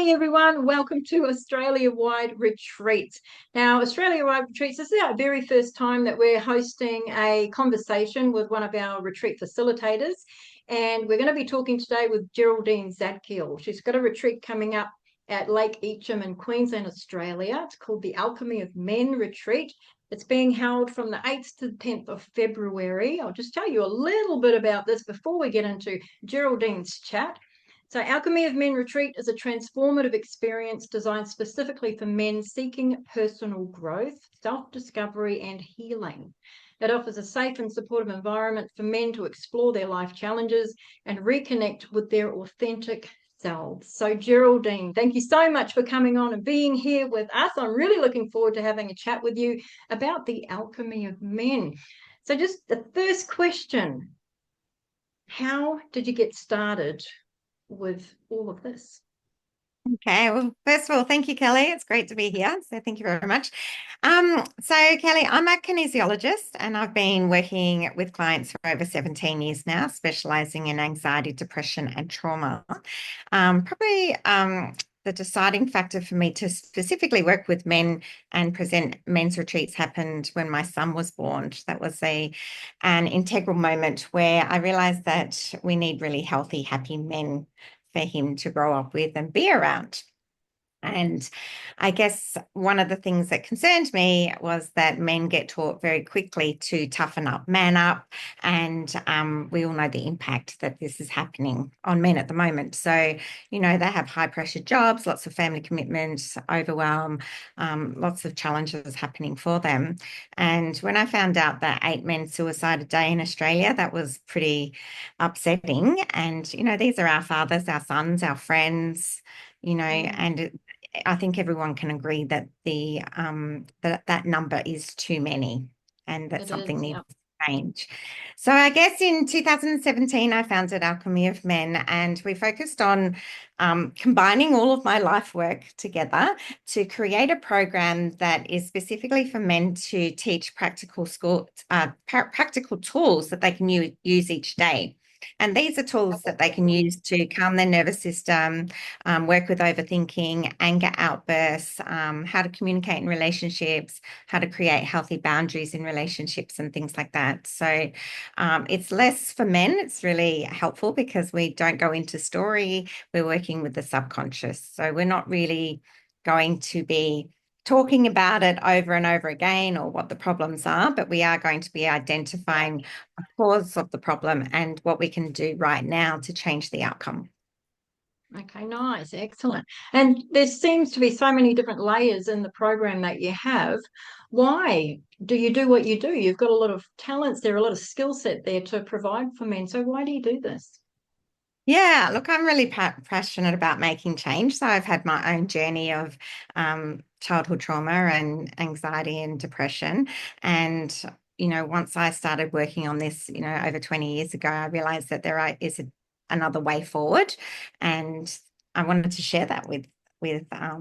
Hi everyone, welcome to Australia-wide retreats. Now, Australia-wide retreats, this is our very first time that we're hosting a conversation with one of our retreat facilitators. And we're going to be talking today with Geraldine Zadkiel. She's got a retreat coming up at Lake Eacham in Queensland, Australia. It's called the Alchemy of Men Retreat. It's being held from the 8th to the 10th of February. I'll just tell you a little bit about this before we get into Geraldine's chat. So Alchemy of Men Retreat is a transformative experience designed specifically for men seeking personal growth, self-discovery, and healing. It offers a safe and supportive environment for men to explore their life challenges and reconnect with their authentic selves. So Geraldine, thank you so much for coming on and being here with us. I'm really looking forward to having a chat with you about the Alchemy of Men. So just the first question, how did you get started with all of this? Okay, well, first of all, thank you, Kelly. It's great to be here. So thank you very much. Kelly, I'm a kinesiologist and I've been working with clients for over 17 years now, specializing in anxiety, depression, and trauma. The deciding factor for me to specifically work with men and present men's retreats happened when my son was born. That was an integral moment where I realized that we need really healthy, happy men for him to grow up with and be around. And I guess one of the things that concerned me was that men get taught very quickly to toughen up, man up. And we all know the impact that this is happening on men at the moment. So, they have high pressure jobs, lots of family commitments, overwhelm, lots of challenges happening for them. And when I found out that 8 men suicide a day in Australia, that was pretty upsetting. And, these are our fathers, our sons, our friends, and I think everyone can agree that that number is too many and that It something is, needs yeah. to change. So I guess in 2017, I founded Alchemy of Men, and we focused on combining all of my life work together to create a program that is specifically for men to teach practical tools that they can use each day. And these are tools that they can use to calm their nervous system, work with overthinking, anger outbursts, how to communicate in relationships, how to create healthy boundaries in relationships and things like that. So it's less for men. It's really helpful because we don't go into story. We're working with the subconscious. So we're not really going to be talking about it over and over again or what the problems are, but we are going to be identifying the cause of the problem and what we can do right now to change the outcome. Okay, nice, excellent. And there seems to be so many different layers in the program that you have. Why do you do what you do? You've got a lot of talents there, a lot of skill set there to provide for men. So why do you do this? Yeah, look, I'm really passionate about making change. So I've had my own journey of childhood trauma and anxiety and depression. And, once I started working on this, over 20 years ago, I realized that is another way forward. And I wanted to share that with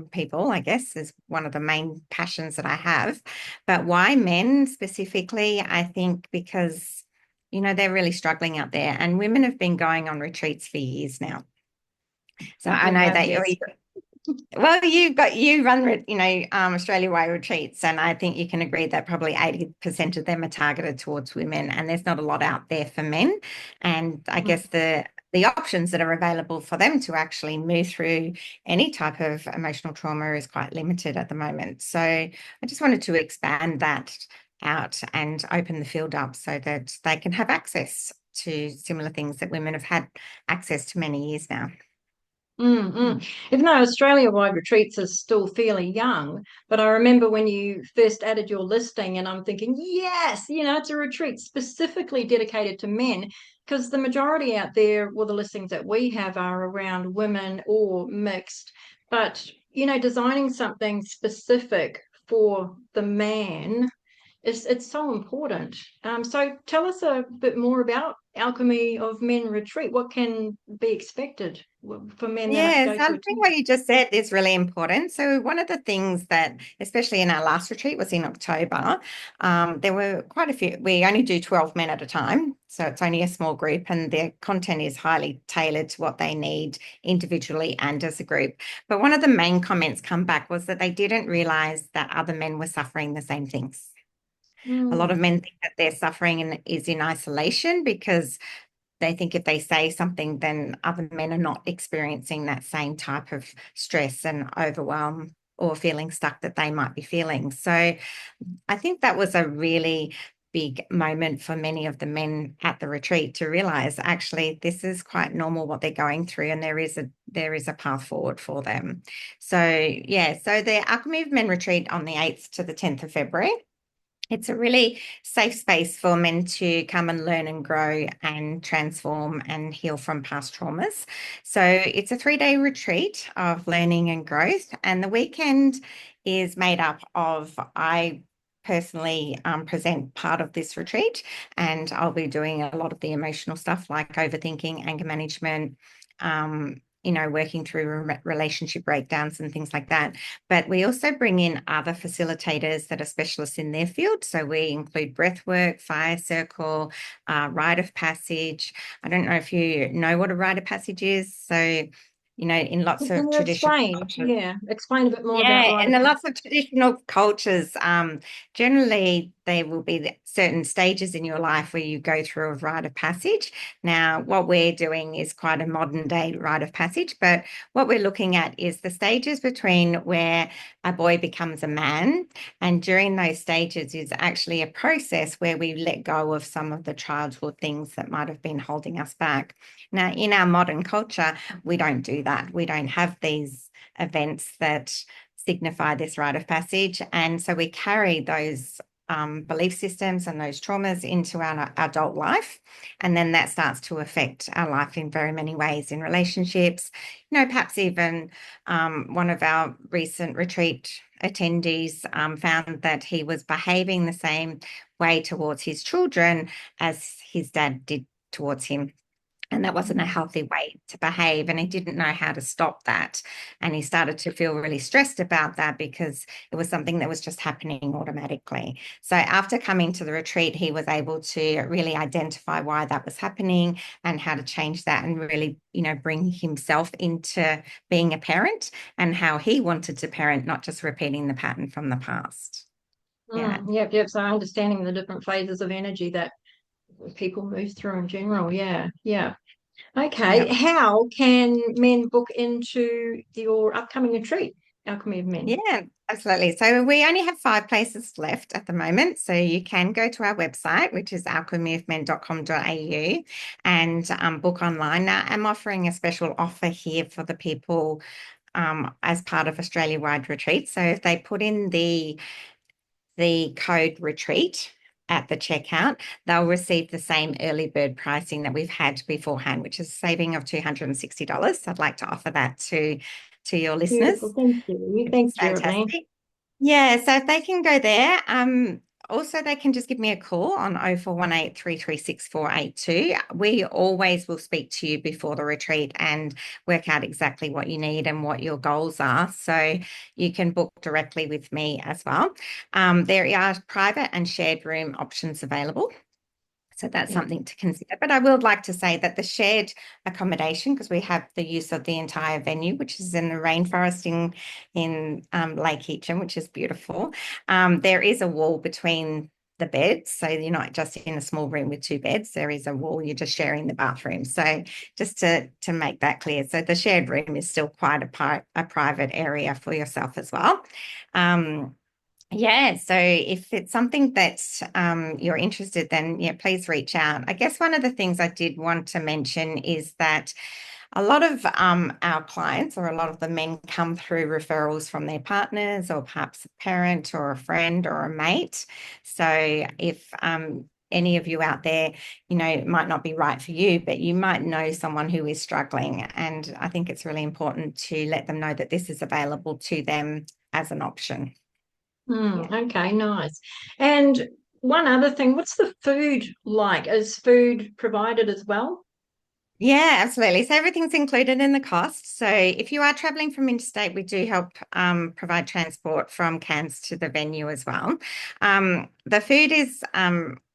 people, I guess, is one of the main passions that I have. But why men specifically? I think because they're really struggling out there, and women have been going on retreats for years now. So I We know have, that yes. well, you run Australia-wide retreats, and I think you can agree that probably 80% of them are targeted towards women, and there's not a lot out there for men. And I Mm. guess the options that are available for them to actually move through any type of emotional trauma is quite limited at the moment. So I just wanted to expand that out and open the field up so that they can have access to similar things that women have had access to many years now. Even though Australia-wide retreats are still fairly young, but I remember when you first added your listing, and I'm thinking, yes, it's a retreat specifically dedicated to men, because the majority out there, well, the listings that we have are around women or mixed. But, designing something specific for the man it's so important. So tell us a bit more about Alchemy of Men Retreat. What can be expected? for men that Yes, go I to think attend? what you just said is really important. So one of the things that, especially in our last retreat, was in October. There were quite a few. We only do 12 men at a time, so it's only a small group, and their content is highly tailored to what they need individually and as a group. But one of the main comments come back was that they didn't realize that other men were suffering the same things. A lot of Mm, men think that their suffering is in isolation because they think if they say something, then other men are not experiencing that same type of stress and overwhelm or feeling stuck that they might be feeling. So I think that was a really big moment for many of the men at the retreat to realize actually this is quite normal what they're going through, and there is a path forward for them. So yeah, so the Alchemy of Men retreat on the 8th to the 10th of February. It's a really safe space for men to come and learn and grow and transform and heal from past traumas. So it's a 3-day retreat of learning and growth. And the weekend is made up of, I personally present part of this retreat, and I'll be doing a lot of the emotional stuff like overthinking, anger management, working through relationship breakdowns and things like that. But we also bring in other facilitators that are specialists in their field. So we include breathwork, fire circle, rite of passage. I don't know if you know what a rite of passage is. So, in lots can of you traditional explain? cultures. Yeah, explain a bit more about Yeah, rite and of in passage. lots of traditional cultures, generally there will be certain stages in your life where you go through a rite of passage. Now, what we're doing is quite a modern day rite of passage, but what we're looking at is the stages between where a boy becomes a man, and during those stages is actually a process where we let go of some of the childhood things that might have been holding us back. Now, in our modern culture, we don't do that. We don't have these events that signify this rite of passage. And so we carry those belief systems and those traumas into our adult life. And then that starts to affect our life in very many ways in relationships. Perhaps even one of our recent retreat attendees found that he was behaving the same way towards his children as his dad did towards him. And that wasn't a Mm. healthy way to behave. And he didn't know how to stop that. And he started to feel really stressed about that because it was something that was just happening automatically. So after coming to the retreat, he was able to really identify why that was happening and how to change that and really, bring himself into being a parent and how he wanted to parent, not just repeating the pattern from the past. Yeah. Yep, yep. So understanding the different phases of energy that people move through in general. Yeah, yeah. Okay. Yeah. How can men book into your upcoming retreat, Alchemy of Men? Yeah, absolutely. So we only have 5 places left at the moment. So you can go to our website, which is alchemyofmen.com.au, and book online. Now, I'm offering a special offer here for the people as part of Australia-wide retreat. So if they put in the code retreat at the checkout, they'll receive the same early bird pricing that we've had beforehand, which is a saving of $260. I'd like to offer that to your Beautiful. listeners, Thank you. which is Thanks, Geraldine. fantastic. Yeah, so if they can go there, also they can just give me a call on 0418 We always will speak to you before the retreat and work out exactly what you need and what your goals are. So you can book directly with me as well. There are private and shared room options available. So that's Yeah. something to consider. But I would like to say that the shared accommodation, because we have the use of the entire venue, which is in the rainforest in Lake Eacham, which is beautiful. There is a wall between the beds, so you're not just in a small room with 2 beds. There is a wall. You're just sharing the bathroom. So just to make that clear, so the shared room is still quite a private area for yourself as well. Um, yeah, so if it's something that you're interested, then yeah, please reach out. I guess one of the things I did want to mention is that a lot of our clients or a lot of the men come through referrals from their partners or perhaps a parent or a friend or a mate. So if any of you out there, it might not be right for you, but you might know someone who is struggling. And I think it's really important to let them know that this is available to them as an option. Yeah. Okay, nice. And one other thing, what's the food like? Is food provided as well? Yeah, absolutely. So everything's included in the cost. So if you are traveling from interstate, we do help provide transport from Cairns to the venue as well. The food is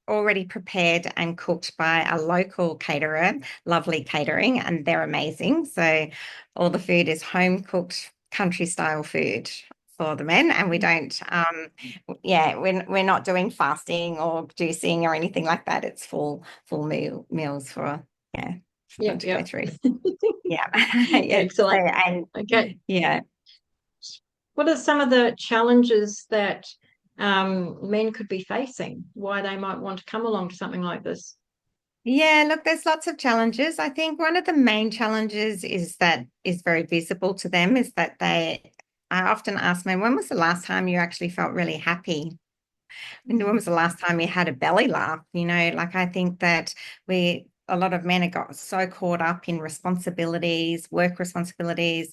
already prepared and cooked by a local caterer, Lovely Catering, and they're amazing. So all the food is home cooked country style food for the men, and we don't yeah, we're not doing fasting or juicing or anything like that. It's meals for yeah for Yeah, them to go yeah. through. Yeah. Yeah. So, Excellent. and Okay. yeah. What are some of the challenges that men could be facing? Why they might want to come along to something like this? Yeah, look, there's lots of challenges. I think one of the main challenges is that is very visible to them is that I often ask them, when was the last time you actually felt really happy? When was the last time you had a belly laugh? Like I think that a lot of men have got so caught up in responsibilities, work responsibilities,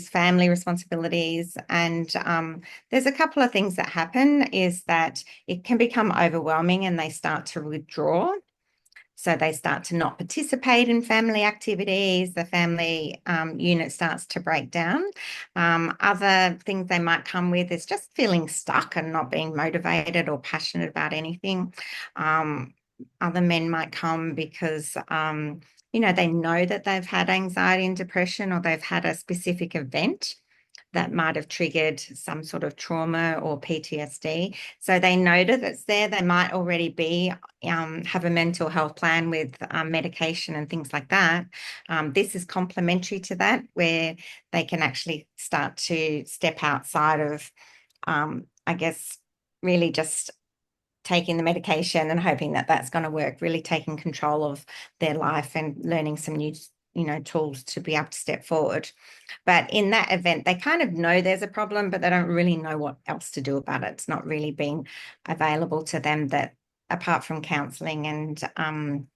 family responsibilities. And there's a couple of things that happen is that it can become overwhelming and they start to withdraw. So they start to not participate in family activities. The family unit starts to break down. Other things they might come with is just feeling stuck and not being motivated or passionate about anything. Other men might come because, they know that they've had anxiety and depression or they've had a specific event that might have triggered some sort of trauma or PTSD. So they know that it's there. They might already have a mental health plan with medication and things like that. This is complementary to that, where they can actually start to step outside of, I guess, really just taking the medication and hoping that that's going to work, really taking control of their life and learning some new, tools to be able to step forward. But in that event, they kind of know there's a problem, but they don't really know what else to do about it. It's not really being available to them that apart from counseling and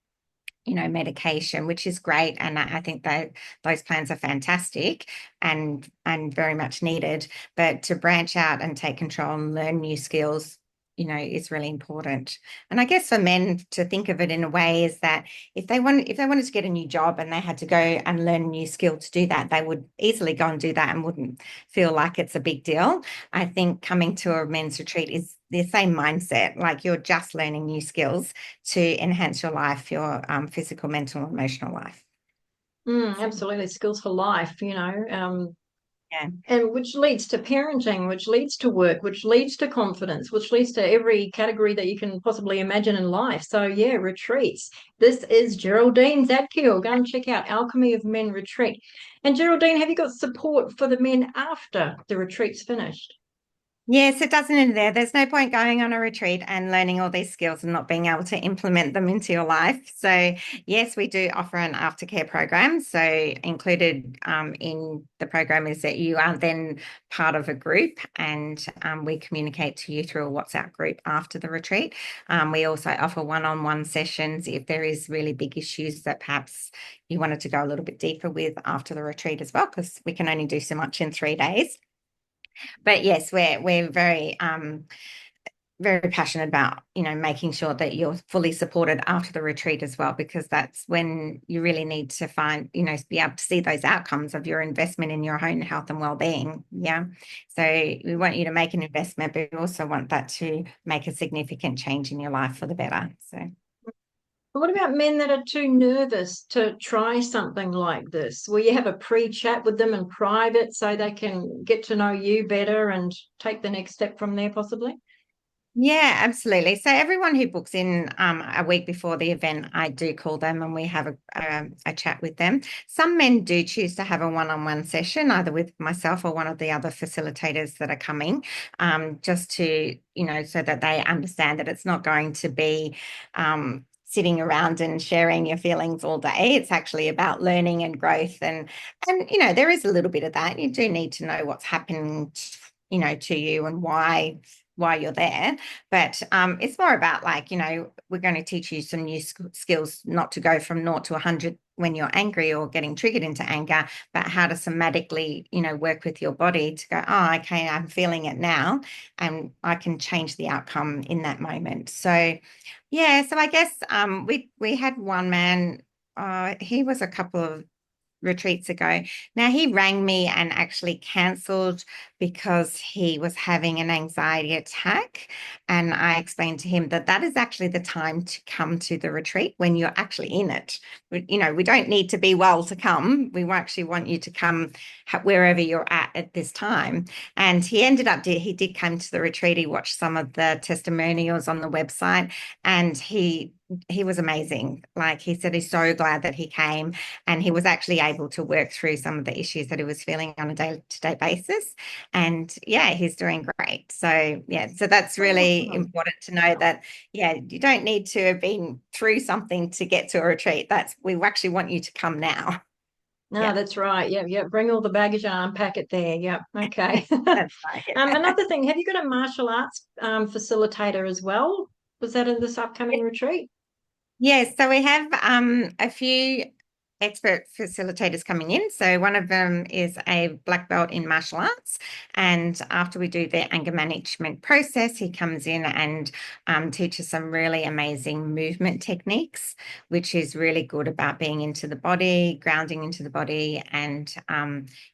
medication, which is great. And I think that those plans are fantastic and very much needed. But to branch out and take control and learn new skills, is really important. And I guess for men to think of it in a way is that if they wanted to get a new job and they had to go and learn a new skill to do that, they would easily go and do that and wouldn't feel like it's a big deal. I think coming to a men's retreat is the same mindset, like you're just learning new skills to enhance your life, your physical, mental, emotional life. So, Absolutely, skills for life, yeah. and which leads to parenting, which leads to work, which leads to confidence, which leads to every category that you can possibly imagine in life. So, yeah, retreats. This is Geraldine Zadkiel. Go and check out Alchemy of Men Retreat. And Geraldine, have you got support for the men after the retreat's finished? Yes, it doesn't end there. There's no point going on a retreat and learning all these skills and not being able to implement them into your life. So, yes, we do offer an aftercare program. So, included in the program is that you are then part of a group and we communicate to you through a WhatsApp group after the retreat. We also offer one-on-one sessions if there is really big issues that perhaps you wanted to go a little bit deeper with after the retreat as well, because we can only do so much in 3 days. But yes, we're very passionate about making sure that you're fully supported after the retreat as well, because that's when you really need to find be able to see those outcomes of your investment in your own health and well-being. Yeah, so we want you to make an investment, but we also want that to make a significant change in your life for the better. So What about men that are too nervous to try something like this? Will you have a pre-chat with them in private so they can get to know you better and take the next step from there, possibly? yeah, absolutely. So everyone who books in a week before the event, I do call them and we have a chat with them. Some men do choose to have a one-on-one session, either with myself or one of the other facilitators that are coming, just to, so that they understand that it's not going to be sitting around and sharing your feelings all day. It's actually about learning and growth. And there is a little bit of that. You do need to know what's happening, to you and why you're there. But it's more about like, we're going to teach you some new skills, not to go from 0 to 100 when you're angry or getting triggered into anger, but how to somatically, work with your body to go, oh, okay, I'm feeling it now, and I can change the outcome in that moment. So, yeah, so I guess we had one man he was a couple of retreats ago. Now he rang me and actually cancelled because he was having an anxiety attack. And I explained to him that that is actually the time to come to the retreat when you're actually in it. We don't need to be well to come. We actually want you to come wherever you're at this time. And he did come to the retreat. He watched some of the testimonials on the website, and he was amazing. Like, he said he's so glad that he came, and he was actually able to work through some of the issues that he was feeling on a day-to-day basis. And yeah, he's doing great. So yeah, so that's really Awesome. important to know that, yeah, you don't need to have been through something to get to a retreat. We actually want you to come now. No, Yeah, that's right. Yeah, yeah. Bring all the baggage and unpack it there. Yep. Okay. that's right. Another thing, have you got a martial arts facilitator as well? Was that in this upcoming retreat? Yes, so we have a few expert facilitators coming in. So one of them is a black belt in martial arts. And after we do the anger management process, he comes in and teaches some really amazing movement techniques, which is really good about being into the body, grounding into the body, and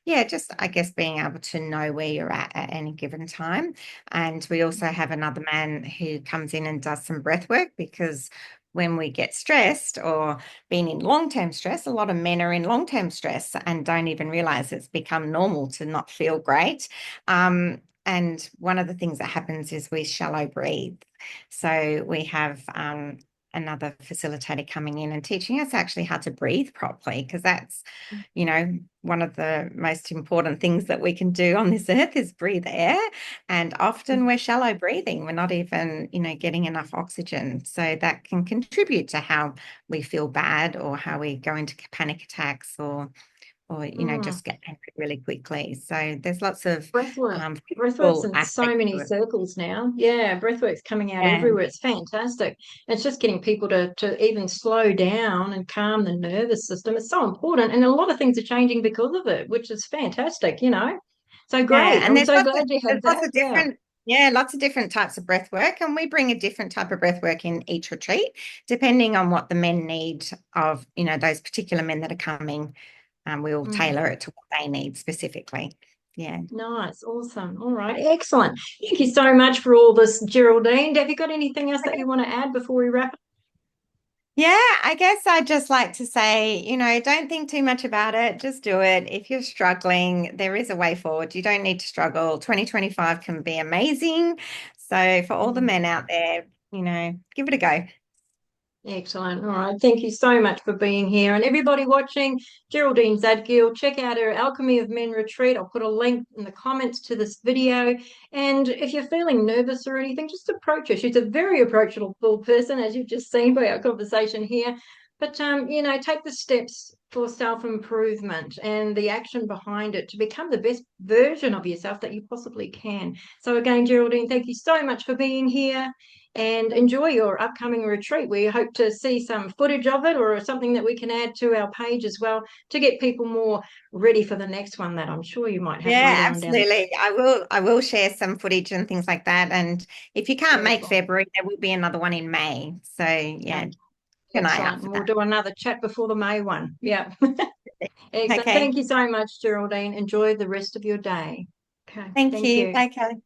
yeah, just I guess being able to know where you're at any given time. And we also have another man who comes in and does some breath work, because when we get stressed or been in long-term stress, a lot of men are in long-term stress and don't even realize it's become normal to not feel great. And one of the things that happens is we shallow breathe. So we have another facilitator coming in and teaching us actually how to breathe properly, because that's, one of the most important things that we can do on this earth is breathe air. And often we're shallow breathing. We're not even, getting enough oxygen. So that can contribute to how we feel bad, or how we go into panic attacks, or Mm. just get angry really quickly. So there's lots of Breathwork. Breathwork's physical in so aspects many to it. circles now. Yeah, breathwork's coming out Yeah. everywhere. It's fantastic. It's just getting people to even slow down and calm the nervous system. It's so important. And a lot of things are changing because of it, which is fantastic. So Yeah, great. and I'm so glad you there's have that. Yeah. lots of different types of breath work, and we bring a different type of breath work in each retreat, depending on what the men need of, those particular men that are coming. We will Mm. tailor it to what they need specifically. Yeah. Nice. Awesome. All right. Excellent. Thank you so much for all this, Geraldine. Have you got anything else that you want to add before we wrap up? Yeah, I guess I'd just like to say, don't think too much about it. Just do it. If you're struggling, there is a way forward. You don't need to struggle. 2025 can be amazing. So for all the Mm. men out there, give it a go. Excellent. All right. Thank you so much for being here. And everybody watching, Geraldine Zadkiel, check out her Alchemy of Men Retreat. I'll put a link in the comments to this video. And if you're feeling nervous or anything, just approach her. She's a very approachable person, as you've just seen by our conversation here. But, take the steps for self-improvement and the action behind it to become the best version of yourself that you possibly can. So again, Geraldine, thank you so much for being here, and enjoy your upcoming retreat. We hope to see some footage of it, or something that we can add to our page as well, to get people more ready for the next one that I'm sure you might have Yeah, later on down. absolutely. I will share some footage and things like that. And if you can't make Beautiful. February, there will be another one in May. So yeah, Okay. keep an eye out Excellent. for And we'll that. do another chat before the May one. Yeah. Excellent. Okay. Thank you so much, Geraldine. Enjoy the rest of your day. Okay. Thank Thank you. you. Bye, Kelly.